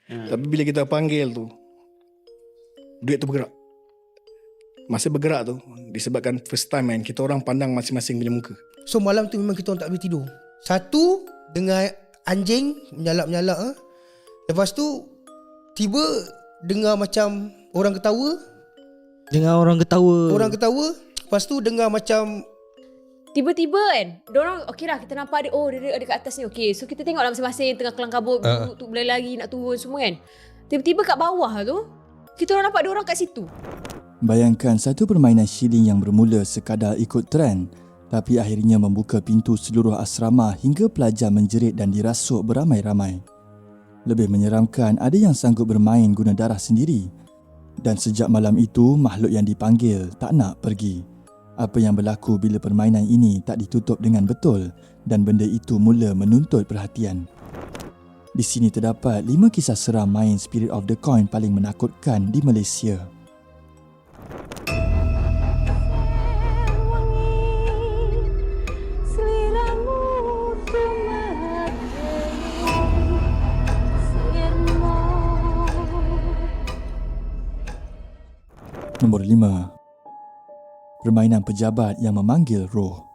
Tapi bila kita panggil tu, duit tu bergerak. Masa bergerak tu disebabkan first time kan, kita orang pandang masing-masing punya muka. So malam tu memang kita orang tak boleh tidur. Satu dengar anjing menyalak-menyalak. Lepas tu tiba dengar macam orang ketawa. Orang ketawa. Lepas tu dengar macam tiba-tiba kan, diorang okey lah, kita nampak dia, oh dia ada kat atas ni, okey. So kita tengok lah masing-masing tengah kelang kabut, tu berlari nak turun semua kan. Tiba-tiba kat bawah tu, kita orang nampak diorang kat situ. Bayangkan satu permainan shilling yang bermula sekadar ikut trend, tapi akhirnya membuka pintu seluruh asrama hingga pelajar menjerit dan dirasuk beramai-ramai. Lebih menyeramkan, ada yang sanggup bermain guna darah sendiri. Dan sejak malam itu, makhluk yang dipanggil tak nak pergi. Apa yang berlaku bila permainan ini tak ditutup dengan betul dan benda itu mula menuntut perhatian. Di sini terdapat 5 kisah seram main Spirit of the Coin paling menakutkan di Malaysia. Nombor 5. Permainan pejabat yang memanggil roh.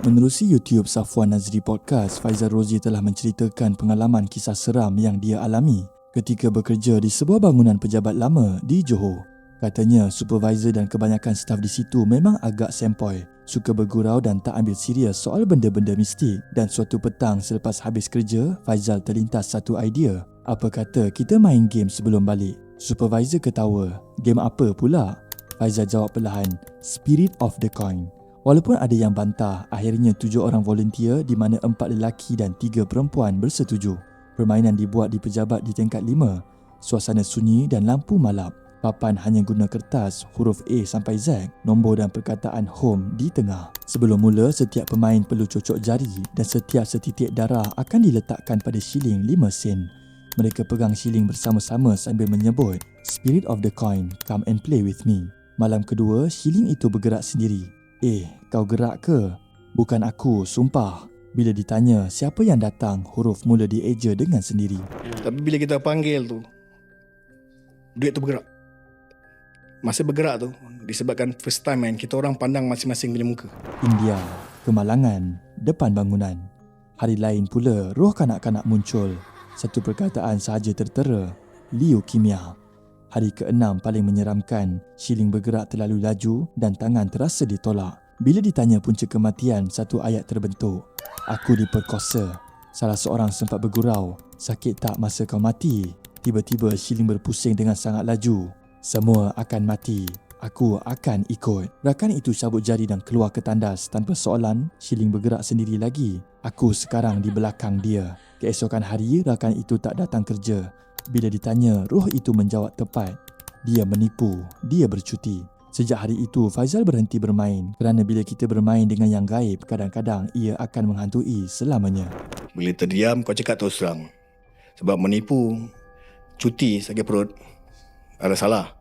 Menerusi YouTube Safwan Nazri Podcast, Faizal Rozi telah menceritakan pengalaman kisah seram yang dia alami ketika bekerja di sebuah bangunan pejabat lama di Johor. Katanya, supervisor dan kebanyakan staf di situ memang agak sempoi, suka bergurau dan tak ambil serius soal benda-benda mistik. Dan suatu petang selepas habis kerja, Faizal terlintas satu idea. Apa kata kita main game sebelum balik? Supervisor ketawa. Game apa pula? Faizal jawab perlahan, Spirit of the Coin. Walaupun ada yang bantah, akhirnya 7 orang volunteer di mana 4 lelaki dan 3 perempuan bersetuju. Permainan dibuat di pejabat di tingkat 5. Suasana sunyi dan lampu malap. Papan hanya guna kertas, huruf A sampai Z, nombor dan perkataan home di tengah. Sebelum mula, setiap pemain perlu cocok jari dan setiap setitik darah akan diletakkan pada shilling 5 sen. Mereka pegang shilling bersama-sama sambil menyebut, Spirit of the Coin, come and play with me. Malam kedua, shilling itu bergerak sendiri. Kau gerak ke? Bukan aku, sumpah. Bila ditanya siapa yang datang, huruf mula dieja dengan sendiri. Tapi bila kita panggil tu, duit tu bergerak. Masa bergerak tu disebabkan first time kan, kita orang pandang masing-masing punya muka. India, kemalangan, depan bangunan. Hari lain pula, roh kanak-kanak muncul. Satu perkataan sahaja tertera, leukemia. Hari ke-6 paling menyeramkan, shilling bergerak terlalu laju dan tangan terasa ditolak. Bila ditanya punca kematian, satu ayat terbentuk. Aku diperkosa. Salah seorang sempat bergurau, sakit tak masa kau mati? Tiba-tiba shilling berpusing dengan sangat laju. Semua akan mati. Aku akan ikut. Rakan itu cabut jari dan keluar ke tandas. Tanpa soalan, shilling bergerak sendiri lagi. Aku sekarang di belakang dia. Keesokan hari, rakan itu tak datang kerja. Bila ditanya, roh itu menjawab tepat. Dia menipu. Dia bercuti. Sejak hari itu, Faizal berhenti bermain. Kerana bila kita bermain dengan yang gaib, kadang-kadang ia akan menghantui selamanya. Bila terdiam, kau cakap terus terang. Sebab menipu, cuti sakit perut, ada salah.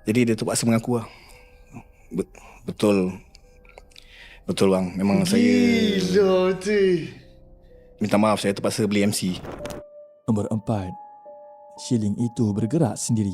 Jadi dia terpaksa mengaku lah. Betul bang, memang saya minta maaf, saya terpaksa beli MC. Nombor 4. Shilling itu bergerak sendiri.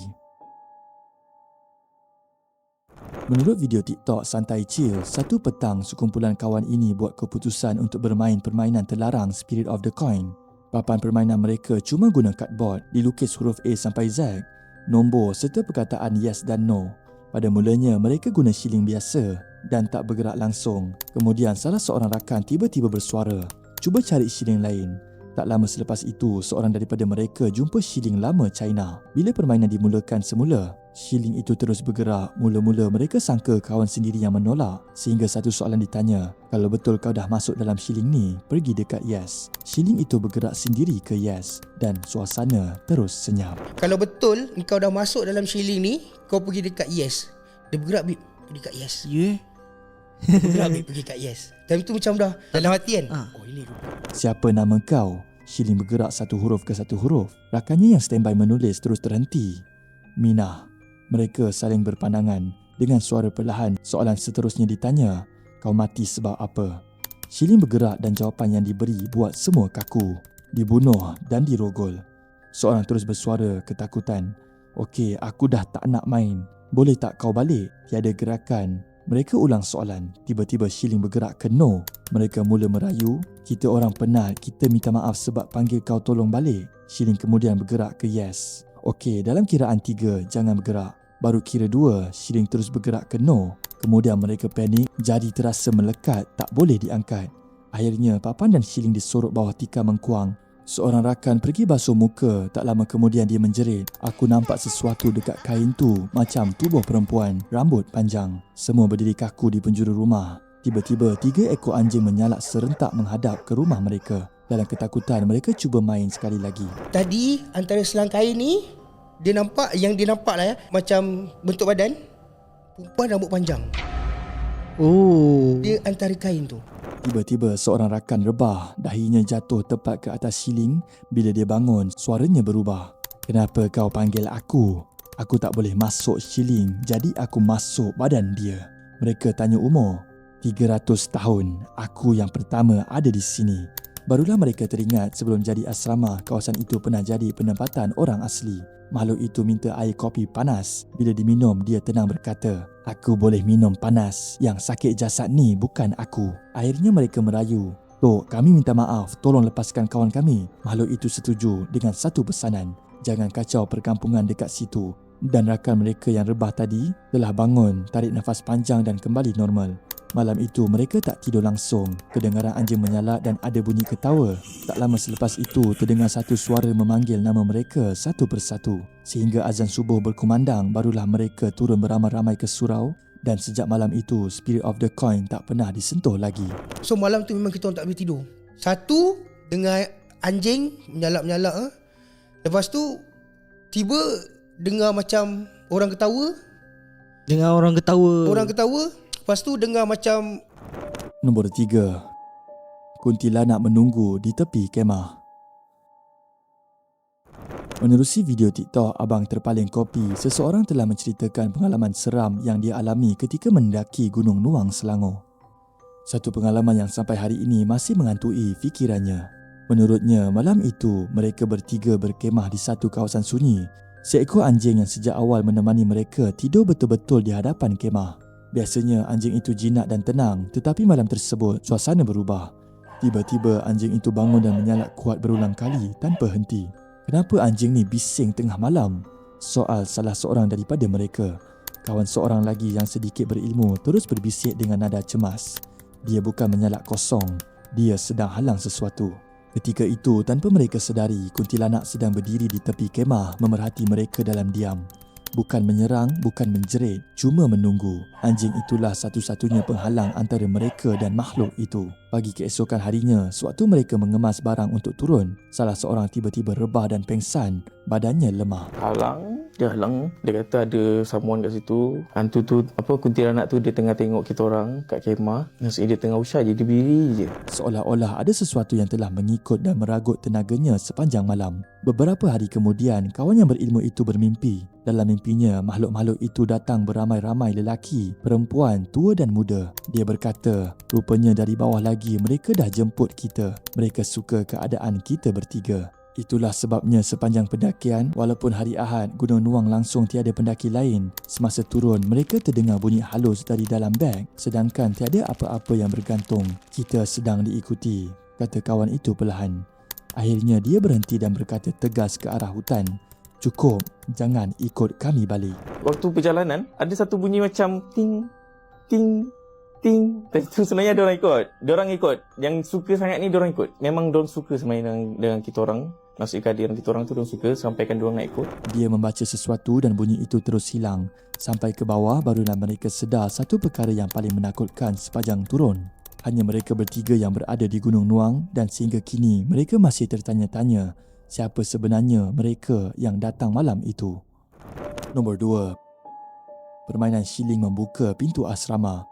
Menurut video TikTok Santai Chill, satu petang sekumpulan kawan ini buat keputusan untuk bermain permainan terlarang Spirit of the Coin. Papan permainan mereka cuma guna cardboard, dilukis huruf A sampai Z, nombor serta perkataan yes dan no. Pada mulanya mereka guna shilling biasa dan tak bergerak langsung. Kemudian salah seorang rakan tiba-tiba bersuara, cuba cari shilling lain. Tak lama selepas itu, seorang daripada mereka jumpa shilling lama China. Bila permainan dimulakan semula, shilling itu terus bergerak. Mula-mula mereka sangka kawan sendiri yang menolak, sehingga satu soalan ditanya, kalau betul kau dah masuk dalam shilling ni, pergi dekat yes. Shilling itu bergerak sendiri ke yes dan suasana terus senyap. kalau betul kau dah masuk dalam shilling ni, kau pergi dekat yes. Dia bergerak bib, pergi dekat yes. Dia bergerak bib, pergi dekat yes. Tapi tu macam dah dalam hati kan, oh ini rupa. Siapa nama kau? Shilling bergerak satu huruf ke satu huruf. Rakannya yang standby menulis terus terhenti. Minah. Mereka saling berpandangan. Dengan suara perlahan, soalan seterusnya ditanya, kau mati sebab apa? Shilling bergerak dan jawapan yang diberi buat semua kaku. dibunuh dan dirogol. Seorang terus bersuara ketakutan. Okey, aku dah tak nak main. Boleh tak kau balik? Tiada gerakan. Mereka ulang soalan. Tiba-tiba Shilin bergerak ke no. Mereka mula merayu. Kita orang penat. Kita minta maaf sebab panggil kau tolong balik. Shilin kemudian bergerak ke yes. Okey, dalam kiraan 3, jangan bergerak. Baru kira 2, Shilin terus bergerak ke no. Kemudian mereka panik. Jari terasa melekat. Tak boleh diangkat. Akhirnya, Papan dan Shilin disorok bawah tikar mengkuang. Seorang rakan pergi basuh muka. Tak lama kemudian dia menjerit. Aku nampak sesuatu dekat kain tu. Macam tubuh perempuan. Rambut panjang. Semua berdiri kaku di penjuru rumah. Tiba-tiba 3 ekor anjing menyalak serentak menghadap ke rumah mereka. Dalam ketakutan mereka cuba main sekali lagi. Tadi antara selang kain ni, dia nampak lah macam bentuk badan perempuan rambut panjang. Oh. Dia antara kain tu. Tiba-tiba seorang rakan rebah. Dahinya jatuh tepat ke atas Shilin. Bila dia bangun, suaranya berubah. Kenapa kau panggil aku? Aku tak boleh masuk Shilin, jadi aku masuk badan dia. Mereka tanya umur. 300 tahun. Aku yang pertama ada di sini. Barulah mereka teringat sebelum jadi asrama, kawasan itu pernah jadi penempatan orang asli. Makhluk itu minta air kopi panas. Bila diminum, dia tenang berkata, aku boleh minum panas. Yang sakit jasad ni bukan aku. Akhirnya mereka merayu. Tok, kami minta maaf. Tolong lepaskan kawan kami. Makhluk itu setuju dengan satu pesanan. Jangan kacau perkampungan dekat situ. Dan rakan mereka yang rebah tadi telah bangun, tarik nafas panjang dan kembali normal. Malam itu mereka tak tidur langsung. Kedengaran anjing menyalak dan ada bunyi ketawa. Tak lama selepas itu terdengar satu suara memanggil nama mereka satu persatu. Sehingga azan subuh berkumandang, barulah mereka turun beramai-ramai ke surau. Dan sejak malam itu Spirit of the Coin tak pernah disentuh lagi. So malam tu memang kita orang tak boleh tidur. Satu, dengar anjing menyalak-menyalak. Lepas tu tiba dengar macam orang ketawa. Dengar orang ketawa. Orang ketawa. Lepas tu dengar macam Nombor 3. Kuntilanak menunggu di tepi kemah. Menerusi video TikTok Abang Terpaling Kopi, seseorang telah menceritakan pengalaman seram yang dia alami ketika mendaki Gunung Nuang, Selangor. Satu pengalaman yang sampai hari ini masih menghantui fikirannya. Menurutnya, malam itu mereka bertiga berkemah di satu kawasan sunyi. Seekor anjing yang sejak awal menemani mereka tidur betul-betul di hadapan kemah. Biasanya anjing itu jinak dan tenang, tetapi malam tersebut suasana berubah. Tiba-tiba anjing itu bangun dan menyalak kuat berulang kali tanpa henti. Kenapa anjing ni bising tengah malam? Soal salah seorang daripada mereka. Kawan seorang lagi yang sedikit berilmu terus berbisik dengan nada cemas. Dia bukan menyalak kosong, dia sedang halang sesuatu. Ketika itu, tanpa mereka sedari, kuntilanak sedang berdiri di tepi kemah memerhati mereka dalam diam. Bukan menyerang, bukan menjerit, cuma menunggu. Anjing itulah satu-satunya penghalang antara mereka dan makhluk itu. Pagi keesokan harinya, sewaktu mereka mengemas barang untuk turun, salah seorang tiba-tiba rebah dan pengsan, badannya lemah. Dia halang. Dia kata ada someone kat situ. Hantu tu, kuntilanak tu dia tengah tengok kita orang kat kemah. Maksudnya dia tengah usah je, dia berdiri je. Seolah-olah ada sesuatu yang telah mengikut dan meragut tenaganya sepanjang malam. Beberapa hari kemudian, kawan yang berilmu itu bermimpi. Dalam mimpinya, makhluk-makhluk itu datang beramai-ramai lelaki, perempuan, tua dan muda. Dia berkata, rupanya dari bawah lagi mereka dah jemput kita. Mereka suka keadaan kita bertiga. Itulah sebabnya sepanjang pendakian, walaupun hari Ahad, Gunung Nuang langsung tiada pendaki lain. Semasa turun, mereka terdengar bunyi halus dari dalam beg, sedangkan tiada apa-apa yang bergantung. Kita sedang diikuti, kata kawan itu perlahan. Akhirnya dia berhenti dan berkata tegas ke arah hutan. Cukup, jangan ikut kami balik. Waktu perjalanan, ada satu bunyi macam ting, ting, ting. Itu sebenarnya diorang ikut. Yang suka sangat ni diorang ikut. Memang diorang suka semain dengan kita orang. Maksudnya kehadiran kita orang tu diorang suka sampaikan diorang nak ikut. Dia membaca sesuatu dan bunyi itu terus hilang. Sampai ke bawah barulah mereka sedar satu perkara yang paling menakutkan sepanjang turun. Hanya mereka bertiga yang berada di Gunung Nuang dan sehingga kini mereka masih tertanya-tanya siapa sebenarnya mereka yang datang malam itu. Nombor 2. Permainan Shilin membuka pintu asrama.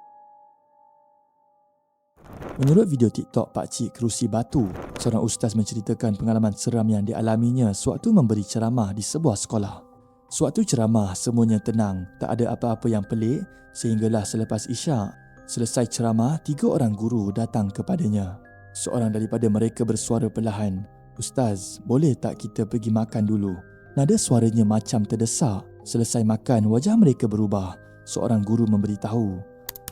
Menurut video TikTok Pakcik Kerusi Batu, seorang ustaz menceritakan pengalaman seram yang dialaminya sewaktu memberi ceramah di sebuah sekolah. Sewaktu ceramah, semuanya tenang, tak ada apa-apa yang pelik sehinggalah selepas Isyak. Selesai ceramah, 3 orang guru datang kepadanya. Seorang daripada mereka bersuara perlahan, "Ustaz, boleh tak kita pergi makan dulu?" Nada suaranya macam terdesak. Selesai makan, wajah mereka berubah. Seorang guru memberitahu,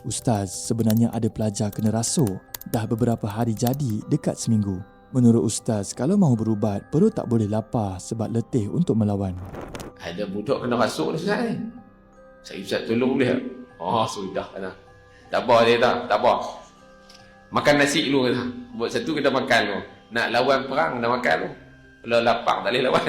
"Ustaz, sebenarnya ada pelajar kena rasuk. Dah beberapa hari jadi, dekat seminggu. Menurut Ustaz, kalau mahu berubat, perut tak boleh lapar sebab letih untuk melawan." Ada budak kena rasuk ni Ustaz. Saya Ustaz tolong boleh tak? Oh sudah lah. Tak apa dia tak apa. Makan nasi dulu kata. Buat satu kita makan dulu. Nak lawan perang dah makan dulu. Kalau lapar tak boleh lawan.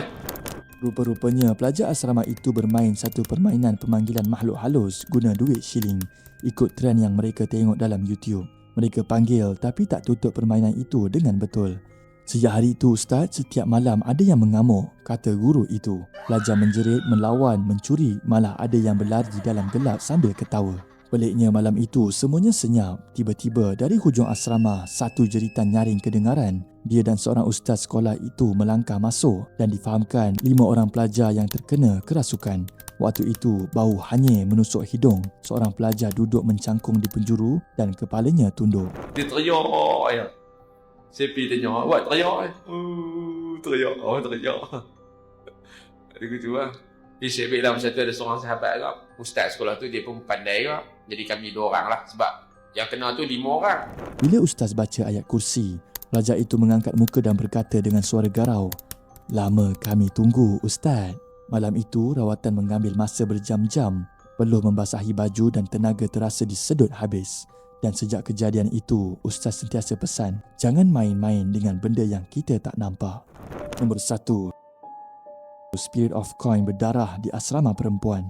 Rupa-rupanya pelajar asrama itu bermain satu permainan pemanggilan makhluk halus guna duit shilling, ikut trend yang mereka tengok dalam YouTube. Mereka panggil tapi tak tutup permainan itu dengan betul. Sejak hari itu Ustaz, setiap malam ada yang mengamuk, kata guru itu. Pelajar menjerit, melawan, mencuri, malah ada yang berlari dalam gelap sambil ketawa. Peliknya malam itu semuanya senyap. Tiba-tiba dari hujung asrama satu jeritan nyaring kedengaran. Dia dan seorang ustaz sekolah itu melangkah masuk dan difahamkan 5 orang pelajar yang terkena kerasukan. Waktu itu bau hanyir menusuk hidung. Seorang pelajar duduk mencangkung di penjuru dan kepalanya tunduk. Dia teriak ya. Sepi tanya, "Awak teriak eh?" Teriak. Oh teriak. Ada gitu lah. Di Sebik lah masa tu ada seorang sahabat kak. Ustaz sekolah tu dia pun pandai kak. Jadi kami 2 orang lah. Sebab yang kena tu 5 orang. Bila ustaz baca ayat kursi, pelajar itu mengangkat muka dan berkata dengan suara garau, "Lama kami tunggu Ustaz." Malam itu rawatan mengambil masa berjam-jam. Peluh membasahi baju dan tenaga terasa disedut habis. Dan sejak kejadian itu, ustaz sentiasa pesan, jangan main-main dengan benda yang kita tak nampak. Nombor 1. Spirit of Coin berdarah di asrama perempuan.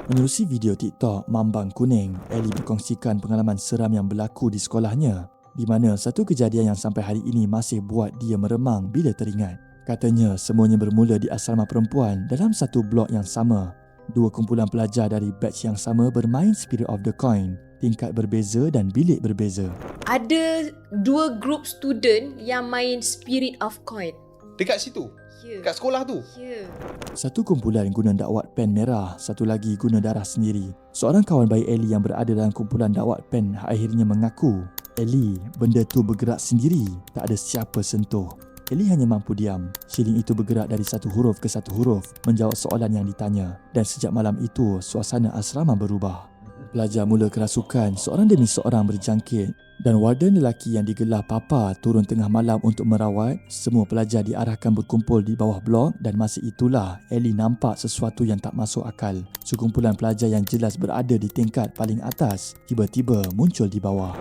Menerusi video TikTok Mambang Kuning, Ellie berkongsikan pengalaman seram yang berlaku di sekolahnya, di mana satu kejadian yang sampai hari ini masih buat dia meremang bila teringat. Katanya semuanya bermula di asrama perempuan dalam satu blok yang sama. 2 kumpulan pelajar dari batch yang sama bermain Spirit of the Coin, tingkat berbeza dan bilik berbeza. Ada 2 group student yang main Spirit of Coin. Dekat situ? Ya. Dekat sekolah tu? Ya. Satu kumpulan guna dakwat pen merah, satu lagi guna darah sendiri. Seorang kawan baik Ellie yang berada dalam kumpulan dakwat pen akhirnya mengaku, "Ellie, benda tu bergerak sendiri, tak ada siapa sentuh." Ellie hanya mampu diam. Shilling itu bergerak dari satu huruf ke satu huruf, menjawab soalan yang ditanya. Dan sejak malam itu, suasana asrama berubah. Pelajar mula kerasukan, seorang demi seorang berjangkit. Dan warden lelaki yang digelar Papa turun tengah malam untuk merawat. Semua pelajar diarahkan berkumpul di bawah blok dan masa itulah Ellie nampak sesuatu yang tak masuk akal. Sekumpulan pelajar yang jelas berada di tingkat paling atas, tiba-tiba muncul di bawah.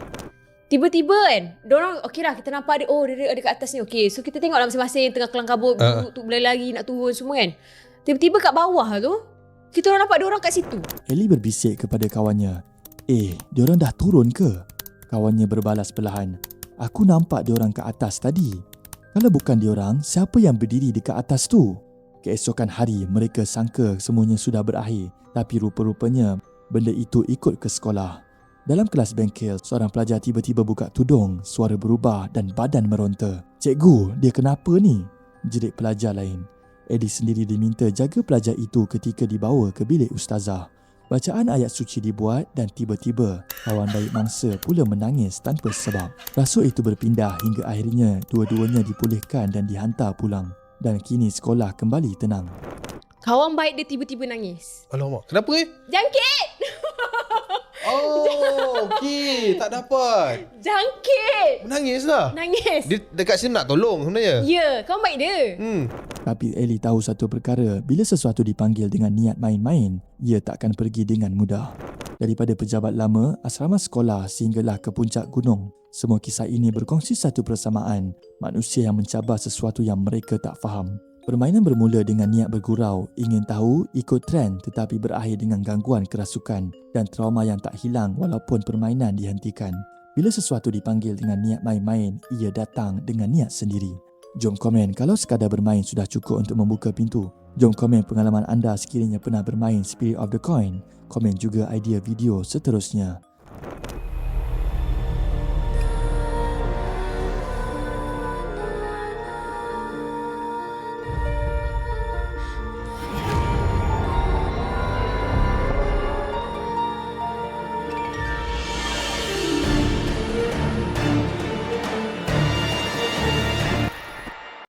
Tiba-tiba kan, diorang okey lah kita nampak dia, oh dia ada kat atas ni, okey. So kita tengok lah masing-masing tengah kelang kabut, tu berlari nak turun semua kan. Tiba-tiba kat bawah tu, kita orang nampak diorang kat situ. Ellie berbisik kepada kawannya, diorang dah turun ke? Kawannya berbalas perlahan, "Aku nampak diorang kat atas tadi. Kalau bukan diorang, siapa yang berdiri dekat atas tu?" Keesokan hari, mereka sangka semuanya sudah berakhir. Tapi rupa-rupanya, benda itu ikut ke sekolah. Dalam kelas bengkel, seorang pelajar tiba-tiba buka tudung, suara berubah dan badan meronta. "Cikgu, dia kenapa ni?" jerit pelajar lain. Eddie sendiri diminta jaga pelajar itu ketika dibawa ke bilik ustazah. Bacaan ayat suci dibuat dan tiba-tiba kawan baik mangsa pula menangis tanpa sebab. Rasuk itu berpindah hingga akhirnya dua-duanya dipulihkan dan dihantar pulang. Dan kini sekolah kembali tenang. Kawan baik dia tiba-tiba nangis. Alamak, kenapa Jangkit! Oh, okey, tak dapat. Jangkit! Menangis lah. Nangis. Dia dekat sini nak tolong sebenarnya. Ya, kawan baik dia. Tapi Ellie tahu satu perkara, bila sesuatu dipanggil dengan niat main-main, ia takkan pergi dengan mudah. Daripada pejabat lama, asrama sekolah sehinggalah ke puncak gunung. Semua kisah ini berkongsi satu persamaan, manusia yang mencabar sesuatu yang mereka tak faham. Permainan bermula dengan niat bergurau, ingin tahu, ikut trend tetapi berakhir dengan gangguan kerasukan dan trauma yang tak hilang walaupun permainan dihentikan. Bila sesuatu dipanggil dengan niat main-main, ia datang dengan niat sendiri. Jom komen kalau sekadar bermain sudah cukup untuk membuka pintu. Jom komen pengalaman anda sekiranya pernah bermain Spirit of the Coin. Komen juga idea video seterusnya.